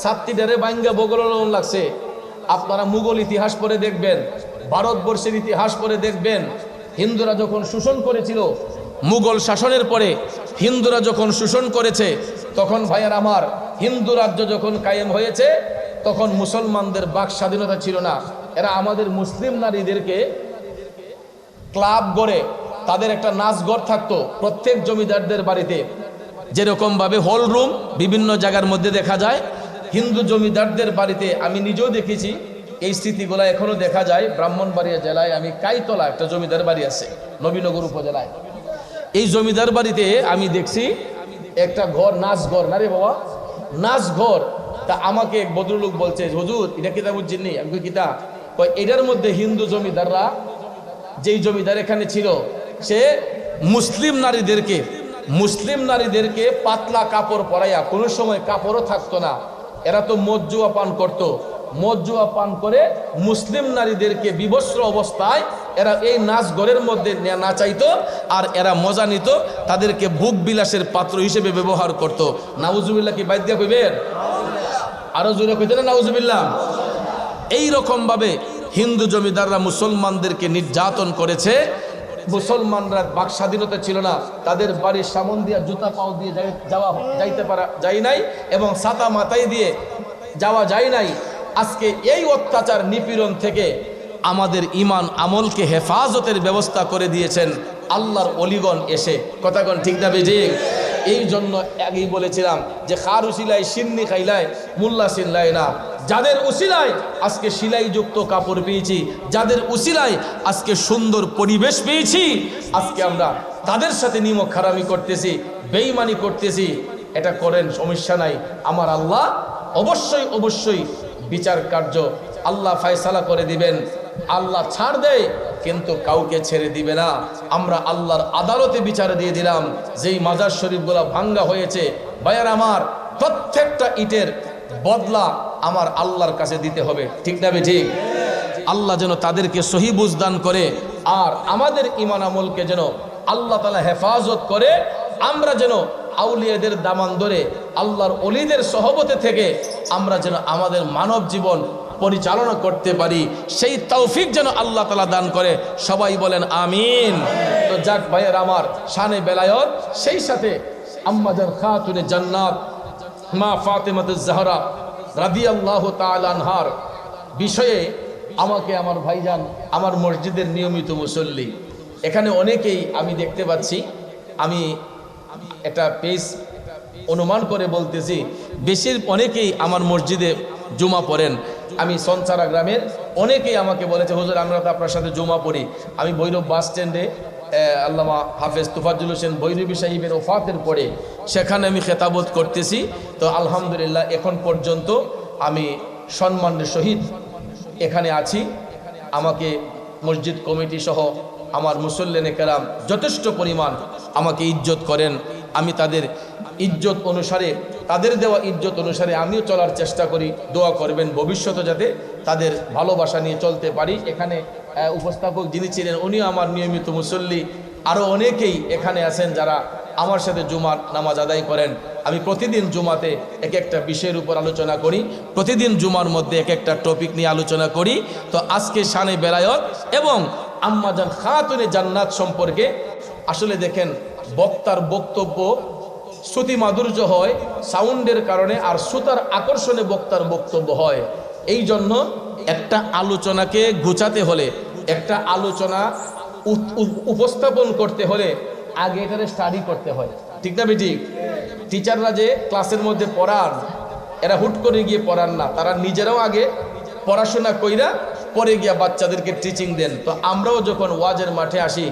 ছাত্রী ডেরে বাইঙ্গা বগল লাগছে। আপনারা মুঘল ইতিহাস পড়ে দেখবেন, ভারতবর্ষের ইতিহাস পড়ে দেখবেন, হিন্দুরা যখন শোষণ করেছিল, মুঘল শাসনের পরে হিন্দুরা যখন শোষণ করেছে, তখন ভাইয়ার আমার হিন্দু রাজ্য যখন কায়েম হয়েছে, তখন মুসলমানদের বাক স্বাধীনতা ছিল না। এরা আমাদের মুসলিম নারীদেরকে ক্লাব গড়ে, তাদের একটা নাচ ঘর থাকতো প্রত্যেক জমিদারদের বাড়িতে, যেরকম ভাবে হল রুম বিভিন্ন জায়গার মধ্যে দেখা যায়। হিন্দু জমিদারদের বাড়িতে আমি নিজেও দেখেছি, এই স্মৃতিগুলা এখনো দেখা যায়। ব্রাহ্মণবাড়িয়া জেলায় আমি কাইতলা একটা জমিদার বাড়ি আছে, নবীনগর উপজেলায়। এই জমিদার বাড়িতে আমি দেখছি একটা ঘর, নাচ ঘর, না রে বাবা, নাচ ঘর। তা আমাকে এক ভদ্রলোক বলছে, হুজুর এটা কিতা বুঝছেন নি? আমি কিতা? এটার মধ্যে হিন্দু জমিদাররা, যেই জমিদার এখানে ছিল, সে মুসলিম নারীদেরকে পাতলা কাপড় পরাইয়া, কোনো সময় কাপড়ও থাকতো না। এরা তো মদ জুয়া পান করতো, মদ জুয়া পান করে মুসলিম নারীদেরকে বিবস্ত্র অবস্থায় এরা এই নাচ ঘরের মধ্যে নাচাইতো, আর এরা মজা নিত, তাদেরকে ভোগ বিলাসের পাত্র হিসেবে ব্যবহার করত। নাউজুবিল্লাহ কি বাইদ দিয়া কইবেন? আরো জোরে কইতেন না নাউজুবিল্লাহ। এই রকম ভাবে হিন্দু জমিদাররা মুসলমানদেরকে নির্যাতন করেছে। মুসলমানরা বাক স্বাধীনতা ছিল না, তাদের বাড়ির সামন দিয়ে জুতা পাও দিয়ে যাই নাই এবং ছাতা মাথায় দিয়ে যাওয়া যায় নাই। আজকে এই অত্যাচার নিপীড়ন থেকে আমাদের ইমান আমলকে হেফাজতের ব্যবস্থা করে দিয়েছেন আল্লাহর অলিগণ এসে। কথাগণ ঠিক না বেঠিক? এই জন্য আগেই বলেছিলাম যে খার উসিলায় সিন্নি খাইলায় মোল্লা সিল্লায় না। যাদের উসিলায় আজকে সিলাইযুক্ত কাপড় পেয়েছি, যাদের উসিলায় আজকে সুন্দর পরিবেশ পেয়েছি, আজকে আমরা তাদের সাথে নিমক খারামি করতেছি, বেঈমানি করতেছি। এটা করেন, সমস্যা নাই। আমার আল্লাহ অবশ্যই অবশ্যই বিচার কার্য আল্লাহ ফয়সালা করে দিবেন। আল্লাহ ছাড় দেয় কিন্তু কাউকে ছেড়ে দিবে না। আমরা আল্লাহর আদালতে বিচার দিয়ে দিলাম। যেই মাজার শরীফগুলো ভাঙ্গা হয়েছে, ভাইয়ার আমার, প্রত্যেকটা ইটের বদলা আমার আল্লাহর কাছে দিতে হবে। ঠিক না ঠিক? আল্লাহ যেন তাদেরকে সহি বুঝ দান করে, আর আমাদের ঈমান আমলকে যেন আল্লাহ তাআলা হেফাজত করে। আমরা যেন আউলিয়াদের দামান ধরে আল্লাহর ওলিদের সহবতে থেকে আমরা যেন আমাদের মানব জীবন পরিচালনা করতে পারি, সেই তৌফিক যেন আল্লাহ তাআলা দান করে। সবাই বলেন আমিন। তো যাক ভাইয়ের আমার, শানে বেলায়ত, সেই সাথে আম্মা জান খাতুনে জান্নাত মা ফাতেমাতুজ জাহরা রাদিয়াল্লাহু তাআলা আনহার বিষয়ে আমাকে আমার ভাইজান, আমার মসজিদের নিয়মিত মুসল্লি, এখানে অনেকেই আমি দেখতে পাচ্ছি, আমি একটা পেজ অনুমান করে বলতেছি, অনেকেই আমার মসজিদে জুমা পড়েন। আমি সঞ্চারা গ্রামের অনেকেই আমাকে বলেছে, হুজুর আমরা তো আপনার সাথে জুমা পড়ি। আমি ভৈরব বাস স্ট্যান্ডে আল্লামা হাফেজ তুফাজ্জল হোসেন ভৈরবী সাহিবের ওফাতের পরে সেখানে আমি খেতাবত করতেছি। তো আলহামদুলিল্লাহ এখন পর্যন্ত আমি সম্মানের সহিত এখানে আছি। আমাকে মসজিদ কমিটি সহ আমার মুসল্লিনে কেরাম যথেষ্ট পরিমাণ আমাকে ইজ্জত করেন। আমি তাদের ইজ্জত অনুসারে, তাদের দেওয়া ইজ্জত অনুসারে আমিও চলার চেষ্টা করি। দোয়া করবেন ভবিষ্যতে যাতে তাদের ভালোবাসা নিয়ে চলতে পারি। এখানে উপস্থাপক যিনি ছিলেন উনিও আমার নিয়মিত মুসল্লি। আরও অনেকেই এখানে আছেন যারা আমার সাথে জুমার নামাজ আদায় করেন। আমি প্রতিদিন জুমাতে এক একটা বিষয়ের উপর আলোচনা করি, প্রতিদিন জুমার মধ্যে এক একটা টপিক নিয়ে আলোচনা করি। তো আজকে শানে বেলায়ত এবং আম্মা জান খাতুনে জান্নাত সম্পর্কে আসলে দেখেন, বক্তার বক্তব্য শ্রুতি মাধুর্য হয় সাউন্ডের কারণে, আর শ্রোতার আকর্ষণে বক্তার বক্তব্য হয়। এই জন্য একটা আলোচনাকে গুছাতে হলে, একটা আলোচনা উপস্থাপন করতে হলে আগে এটারে স্টাডি করতে হয়। ঠিক না বেঠিক? টিচাররা যে ক্লাসের মধ্যে পড়ান, এরা হুট করে গিয়ে পড়ান না, তারা নিজেরাও আগে পড়াশোনা কইরা পরে গিয়া বাচ্চাদেরকে টিচিং দেন। তো আমরাও যখন ওয়াজের মাঠে আসি,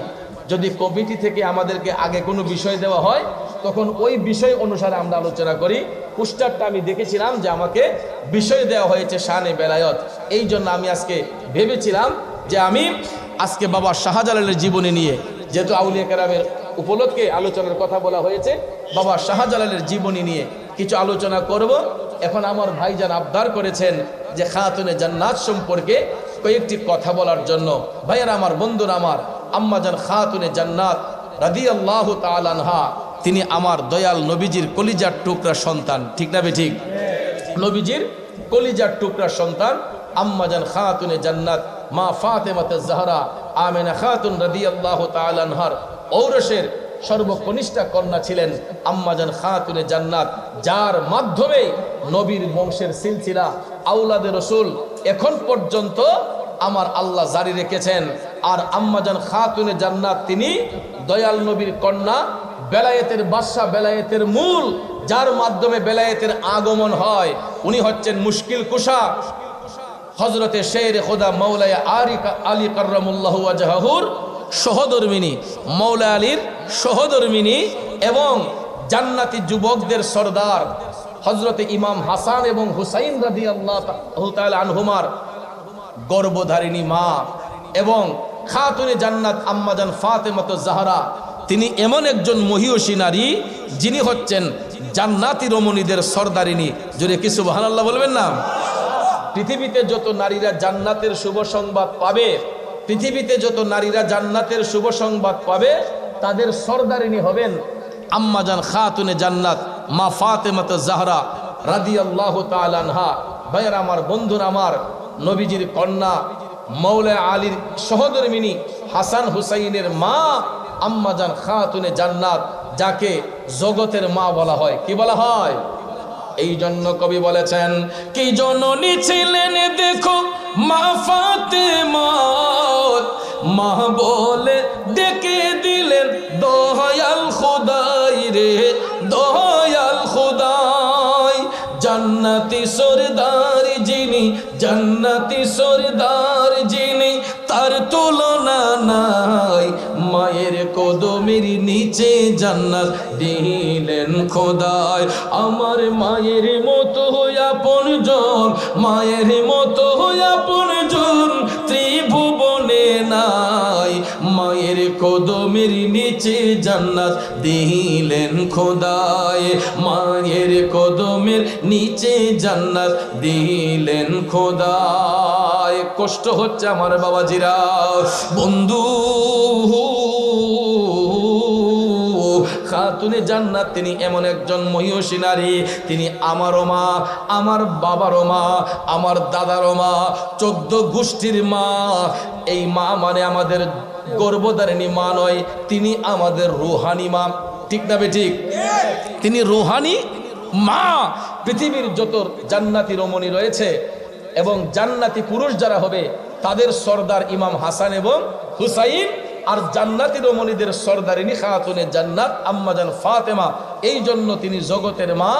যদি কমিটি থেকে আমাদেরকে আগে কোনো বিষয় দেওয়া হয়, তখন ওই বিষয় অনুসারে আমরা আলোচনা করি। পোস্টারটা আমি দেখেছিলাম যে আমাকে বিষয় দেওয়া হয়েছে শানে বেলায়ত। এই জন্য আমি আজকে ভেবেছিলাম যে আমি আজকে বাবা শাহজালালের জীবনী নিয়ে, যেহেতু আউলিয়া কেরামের উপলক্ষে আলোচনার কথা বলা হয়েছে, বাবা শাহজালালের জীবনী নিয়ে কিছু আলোচনা করব। এখন আমার ভাইজান আবদার করেছেন যে খাতুনে জান্নাত সম্পর্কে কয়েকটি কথা বলার জন্য। ভাইয়ারা আমার, বন্ধুরা আমার, আম্মা জান খাতুনে জান্নাত রাদিয়াল্লাহু তাআলা আনহা, তিনি আমার দয়াল নবীজির কলিজার টুকরা সন্তান। ঠিক না বেঠিক? নবীজির কলিজার টুকরা সন্তান আম্মা জান খাতুনে জান্নাত মা ফাতেমাতুজ জাহরা আমিনা খাতুন রাদিয়াল্লাহু তাআলা আনহার ঔরসের সর্বকনিষ্ঠা কন্যা ছিলেন আম্মা জান খাতুনে জান্নাত, যার মাধ্যমে নবীর বংশের সিলসিলা আওলাদে রসুল এখন পর্যন্ত আমার আল্লাহ জারি রেখেছেন। আর আম্মা জান খাতুনে জান্নাত তিনি দয়াল নবীর কন্যা, বেলায়েতের বাদশা, বেলায়েতের মূল, যার মাধ্যমে বেলায়েতের আগমন হয়। উনি হচ্ছেন মুশকিল কুশা হযরতে শেরে খোদা মাওলায় আলী কাররামুল্লাহু ওয়াজহাহুর সহধর্মিনী, মাওলা আলীর সহধর্মিনী এবং জান্নাতি যুবকদের সরদার হযরতে ইমাম হাসান এবং হুসাইন রাদিয়াল্লাহু তাআলা আনহুমার গর্ভধারিণী মা এবং খাতুনে জান্নাত আম্মা জান ফাতেমাতুজ জাহরা। তিনি এমন একজন মহিয়সী নারী যিনি হচ্ছেন জান্নাতি রমণীদের সরদারিনী। জোরে কি সুবহানাল্লাহ বলবেন না? পৃথিবীতে যত নারীরা জান্নাতের শুভ সংবাদ পাবে, পৃথিবীতে যত নারীরা জান্নাতের শুভ সংবাদ পাবে, তাদের সরদারিনী হবেন আম্মা জান খাতুনে জান্নাত মা ফাতেমাতুজ জাহরা রাদিয়াল্লাহু তাআলা আনহা, ভাইয়ের আমার, বন্ধুরা আমার, নবীজির কন্যা মৌলা আলীর সহধর্মিনী হাসান হুসাইনের মা আম্মাজান খাতুনে জান্নাত, যাকে জগতের মা বলা হয়। কি বলা হয়? এই জন্য কবি বলেছেন, কি জননী ছিলেন দেখো মা ফাতেমা, মা বলে ডেকে দিলেন দয়াল খোদাই রে, দয়াল খোদাই। জান্নাতি সরদার যিনি, জান্নাতি সরদার যিনি, তার তুলনা নাই। মায়ের কদমের নিচে জান্নাত দিলেন খোদাই। আমার মায়ের মতো আপনজন, মায়ের মতো আপনজন ত্রিভুবনে নাই। মায়ের কদমের নিচে জান্নাত দিলেন খোদাই। মায়ের কদমের নিচে জান্নাত দিলেন খোদাই। কষ্ট হচ্ছে আমার বাবাজিরা, বন্ধু। খাতুনে জান্নাত তিনি এমন একজন মহিষী নারী, তিনি আমারও মা, আমার বাবারও মা, আমার দাদারও মা, 14 গোষ্ঠীর মা। এই মা মানে আমাদের গর্ভধারিণী মা নয়, তিনি আমাদের রুহানি মা। ঠিক না বেঠিক? তিনি রুহানি মা। পৃথিবীর যত জান্নাতি রমণী রয়েছে এবং জান্নাতি পুরুষ যারা হবে, তাদের সর্দার ইমাম হাসান এবং হুসাইন। আর জান্নাতি রমণীদের সর্দারিনী খাতুনে জান্নাত আম্মাজান ফাতেমা। এই জন্য তিনি জগতের মা,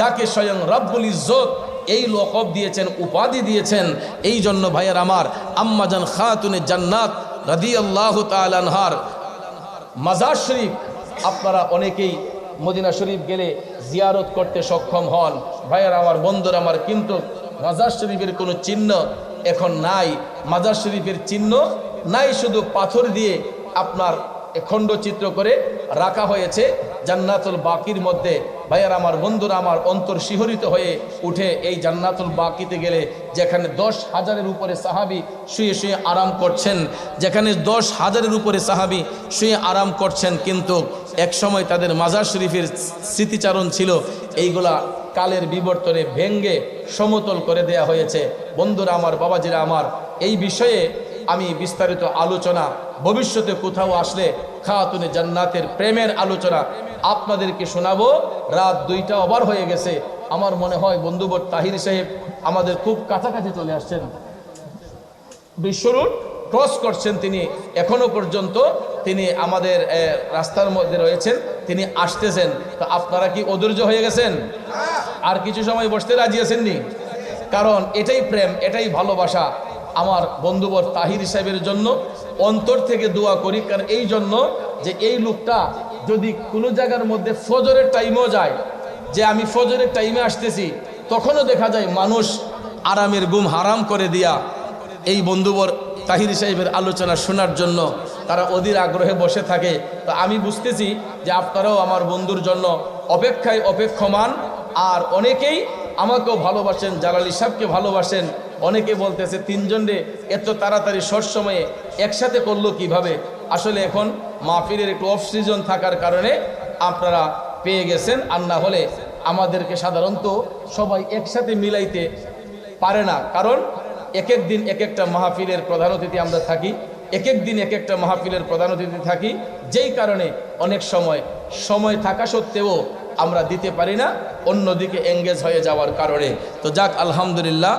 যাকে স্বয়ং রব্বুল ইজ্জত এই লকব দিয়েছেন, উপাধি দিয়েছেন। এই জন্য ভাইয়ের আমার, আম্মাজান খাতুনে জান্নাত রাদিয়াল্লাহু তাআলা আনহার মাজার শরীফ আপনারা অনেকেই মদিনা শরীফ গেলে জিয়ারত করতে সক্ষম হন। ভাইয়ের আমার, বন্ধুরা আমার, কিন্তু মাজার শরীফের কোনো চিহ্ন এখন নাই। মাজার শরীফের চিহ্ন নাই, শুধু পাথর দিয়ে আপনার খণ্ডচিত্র করে রাখা হয়েছে জান্নাতুল বাকির মধ্যে। ভাইয়ার আমার, বন্ধুরা আমার, অন্তর শিহরিত হয়ে উঠে এই জান্নাতুল বাকিতে গেলে, যেখানে 10,000-এর উপরে সাহাবী শুয়ে শুয়ে আরাম করছেন, যেখানে 10,000-এর উপরে সাহাবী শুয়ে আরাম করছেন, কিন্তু এক সময় তাদের মাজার শরীফের স্মৃতিচারণ ছিল। এইগুলা কালের বিবর্তনে ভেঙ্গে সমতল করে দেয়া হয়েছে। বন্ধুরা আমার, বাবাজিরা আমার, এই বিষয়ে আমি বিস্তারিত আলোচনা ভবিষ্যতে কোথাও আসলে খাতুনে জান্নাতের প্রেমের আলোচনা আপনাদেরকে শোনাবো। রাত 2টা ওভার হয়ে গেছে। আমার মনে হয় বন্ধুবর তাহির সাহেব আমাদের খুব কাছাকাছি চলে আসছেন, বিশ্ব রোড ক্রস করছেন। তিনি এখনো পর্যন্ত তিনি আমাদের রাস্তার মধ্যে রয়েছেন, তিনি আসতেছেন। তো আপনারা কি অধৈর্য হয়ে গেছেন? আর কিছু সময় বসতে রাজি আছেননি? কারণ এটাই প্রেম, এটাই ভালোবাসা। আমার বন্ধুবর তাহির সাহেবের জন্য অন্তর থেকে দোয়া করি, কারণ এই জন্য যে এই লোকটা যদি কোনো জায়গার মধ্যে ফজরের টাইমেও যায়, যে আমি ফজরের টাইমে আসতেছি, তখনও দেখা যায় মানুষ আরামের ঘুম হারাম করে দিয়া এই বন্ধুবর তাহির সাহেবের আলোচনা শোনার জন্য তারা অধীর আগ্রহে বসে থাকে। তো আমি বুঝতেছি যে আপনারাও আমার বন্ধুর জন্য অপেক্ষায় অপেক্ষমান। আর অনেকেই আমাকেও ভালোবাসেন, জালালি সাহেবকে ভালোবাসেন। অনেকে বলতেছে 3 জনে এত তাড়াতাড়ি শর্ট সময়ে একসাথে করলো কিভাবে? আসলে এখন মাহফিলের একটু অফ সিজন থাকার কারণে আপনারা পেয়ে গেছেন, আর না হলে আমাদেরকে সাধারণত সবাই একসাথে মিলাইতে পারে না। কারণ এক এক দিন এক একটা মাহফিলের প্রধান অতিথি আমরা থাকি, এক এক দিন এক একটা মাহফিলের প্রধান অতিথি থাকি, যেই কারণে অনেক সময় থাকা সত্ত্বেও আমরা দিতে পারি না, অন্যদিকে এঙ্গেজ হয়ে যাওয়ার কারণে। তো যাক, আলহামদুলিল্লাহ।